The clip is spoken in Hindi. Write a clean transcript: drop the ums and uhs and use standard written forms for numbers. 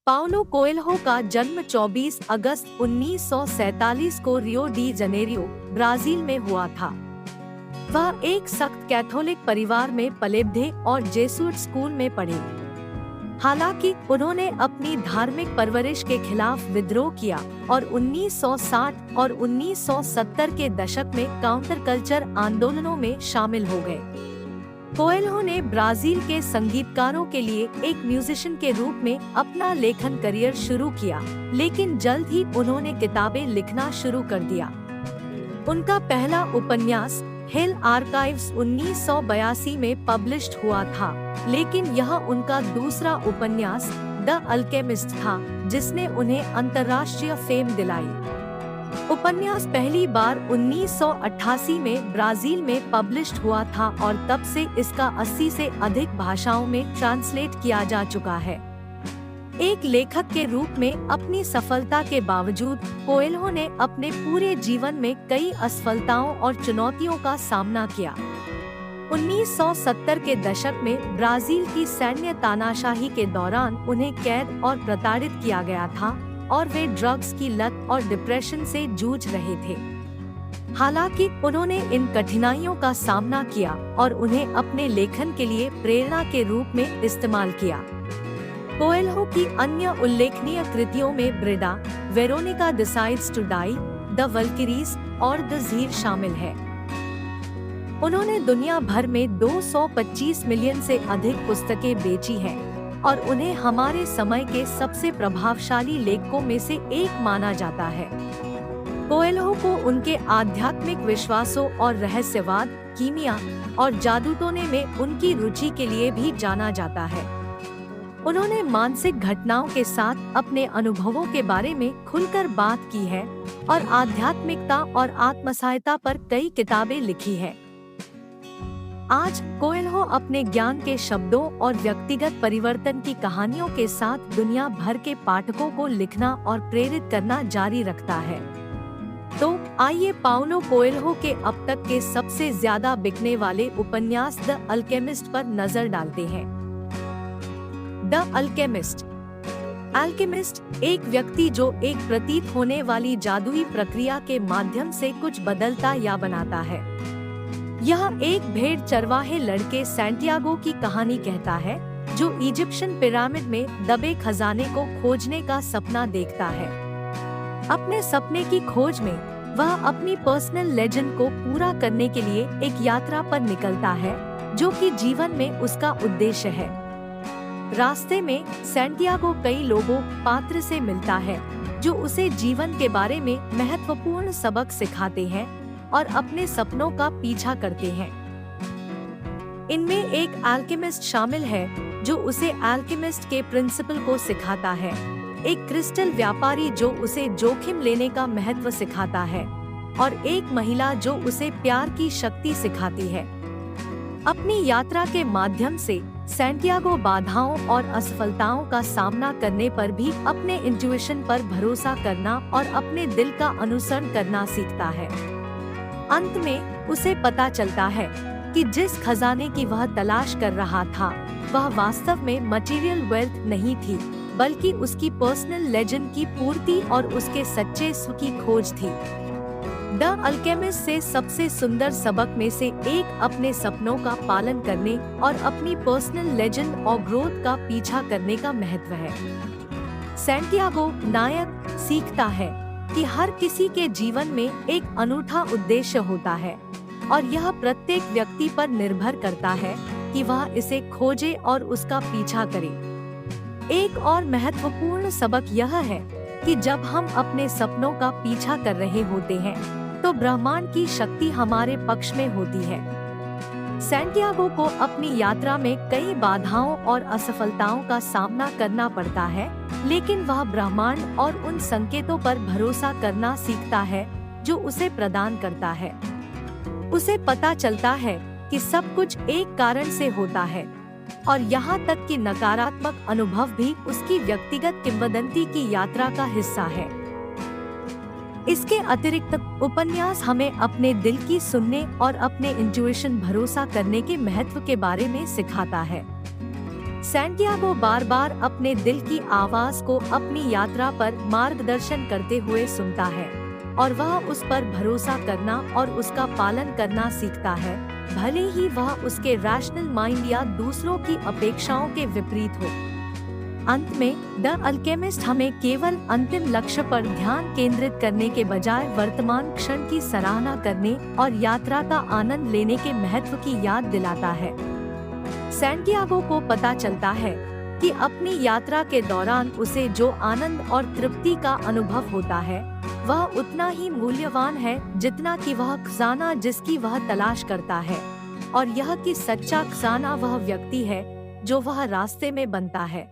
पाउलो कोएल्हो का जन्म 24 अगस्त 1947 को रियो डी जनेरियो, ब्राजील में हुआ था। वह एक सख्त कैथोलिक परिवार में पले बढ़े और जेसुइट स्कूल में पढ़े। हालांकि उन्होंने अपनी धार्मिक परवरिश के खिलाफ विद्रोह किया और 1960 और 1970 के दशक में काउंटर कल्चर आंदोलनों में शामिल हो गए। कोएल्हो ने ब्राजील के संगीतकारों के लिए एक म्यूजिशियन के रूप में अपना लेखन करियर शुरू किया, लेकिन जल्द ही उन्होंने किताबें लिखना शुरू कर दिया। उनका पहला उपन्यास हेल आर्काइव्स 1982 में पब्लिश्ड हुआ था, लेकिन यह उनका दूसरा उपन्यास द अल्केमिस्ट था, जिसने उन्हें अंतर्राष्ट्रीय फेम दिलाई। उपन्यास पहली बार 1988 में ब्राजील में पब्लिश्ड हुआ था और तब से इसका 80 से अधिक भाषाओं में ट्रांसलेट किया जा चुका है। एक लेखक के रूप में अपनी सफलता के बावजूद कोएल्हो ने अपने पूरे जीवन में कई असफलताओं और चुनौतियों का सामना किया। 1970 के दशक में ब्राजील की सैन्य तानाशाही के दौरान उन्हें कैद और प्रताड़ित किया गया था और वे ड्रग्स की लत और डिप्रेशन से जूझ रहे थे। हालांकि उन्होंने इन कठिनाइयों का सामना किया और उन्हें अपने लेखन के लिए प्रेरणा के रूप में इस्तेमाल किया। कोएल्हो की अन्य उल्लेखनीय कृतियों में Brida, Veronika decides to die, the Valkyries और द ज़ीर शामिल है। उन्होंने दुनिया भर में 225 मिलियन से अधिक पुस्तकें बेची हैं और उन्हें हमारे समय के सबसे प्रभावशाली लेखकों में से एक माना जाता है। कोएल्हो को उनके आध्यात्मिक विश्वासों और रहस्यवाद, कीमिया और जादू टोने में उनकी रुचि के लिए भी जाना जाता है। उन्होंने मानसिक घटनाओं के साथ अपने अनुभवों के बारे में खुलकर बात की है और आध्यात्मिकता और आत्मसहायता पर कई किताबें लिखी है। आज कोएल्हो अपने ज्ञान के शब्दों और व्यक्तिगत परिवर्तन की कहानियों के साथ दुनिया भर के पाठकों को लिखना और प्रेरित करना जारी रखता है। तो आइए पाउलो कोएल्हो के अब तक के सबसे ज्यादा बिकने वाले उपन्यास द अल्केमिस्ट पर नजर डालते हैं। The alchemist. अल्केमिस्ट एक व्यक्ति जो एक प्रतीत होने वाली जादुई प्रक्रिया के माध्यम से कुछ बदलता या बनाता है। यह एक भेड़ चरवाहे लड़के सैंटियागो की कहानी कहता है, जो इजिप्शियन पिरामिड में दबे खजाने को खोजने का सपना देखता है। अपने सपने की खोज में वह अपनी पर्सनल लेजेंड को पूरा करने के लिए एक यात्रा पर निकलता है, जो कि जीवन में उसका उद्देश्य है। रास्ते में सैंटियागो कई लोगों पात्र से मिलता है, जो उसे जीवन के बारे में महत्वपूर्ण सबक सिखाते हैं और अपने सपनों का पीछा करते हैं। इनमें एक अल्केमिस्ट शामिल है, जो उसे अल्केमिस्ट के प्रिंसिपल को सिखाता है, एक क्रिस्टल व्यापारी जो उसे जोखिम लेने का महत्व सिखाता है, और एक महिला जो उसे प्यार की शक्ति सिखाती है। अपनी यात्रा के माध्यम से सैंटियागो बाधाओं और असफलताओं का सामना करने पर भी अपने इंट्यूशन पर भरोसा करना और अपने दिल का अनुसरण करना सीखता है। अंत में उसे पता चलता है कि जिस खजाने की वह तलाश कर रहा था, वह वास्तव में मटेरियल वेल्थ नहीं थी, बल्कि उसकी पर्सनल लेजेंड की पूर्ति और उसके सच्चे सुख की खोज थी। द अल्केमिस्ट से सबसे सुंदर सबक में से एक अपने सपनों का पालन करने और अपनी पर्सनल लेजेंड और ग्रोथ का पीछा करने का महत्व है। सैंटियागो नायक सीखता है कि हर किसी के जीवन में एक अनूठा उद्देश्य होता है और यह प्रत्येक व्यक्ति पर निर्भर करता है कि वह इसे खोजे और उसका पीछा करे। एक और महत्वपूर्ण सबक यह है कि जब हम अपने सपनों का पीछा कर रहे होते हैं, तो ब्रह्मांड की शक्ति हमारे पक्ष में होती है। सैंटियागो को अपनी यात्रा में कई बाधाओं और असफलताओं का सामना करना पड़ता है, लेकिन वह ब्रह्मांड और उन संकेतों पर भरोसा करना सीखता है जो उसे प्रदान करता है। उसे पता चलता है कि सब कुछ एक कारण से होता है और यहाँ तक कि नकारात्मक अनुभव भी उसकी व्यक्तिगत किंवदंती की यात्रा का हिस्सा है। इसके अतिरिक्त उपन्यास हमें अपने दिल की सुनने और अपने इंट्यूशन भरोसा करने के महत्व के बारे में सिखाता है। सैंटियागो बार बार अपने दिल की आवाज को अपनी यात्रा पर मार्गदर्शन करते हुए सुनता है और वह उस पर भरोसा करना और उसका पालन करना सीखता है, भले ही वह उसके रैशनल माइंड या दूसरों की अपेक्षाओं के विपरीत हो। अंत में द अल्केमिस्ट हमें केवल अंतिम लक्ष्य पर ध्यान केंद्रित करने के बजाय वर्तमान क्षण की सराहना करने और यात्रा का आनंद लेने के महत्व की याद दिलाता है। सैंटियागो को पता चलता है कि अपनी यात्रा के दौरान उसे जो आनंद और तृप्ति का अनुभव होता है वह उतना ही मूल्यवान है जितना कि वह खजाना जिसकी वह तलाश करता है, और यह कि सच्चा खजाना वह व्यक्ति है जो वह रास्ते में बनता है।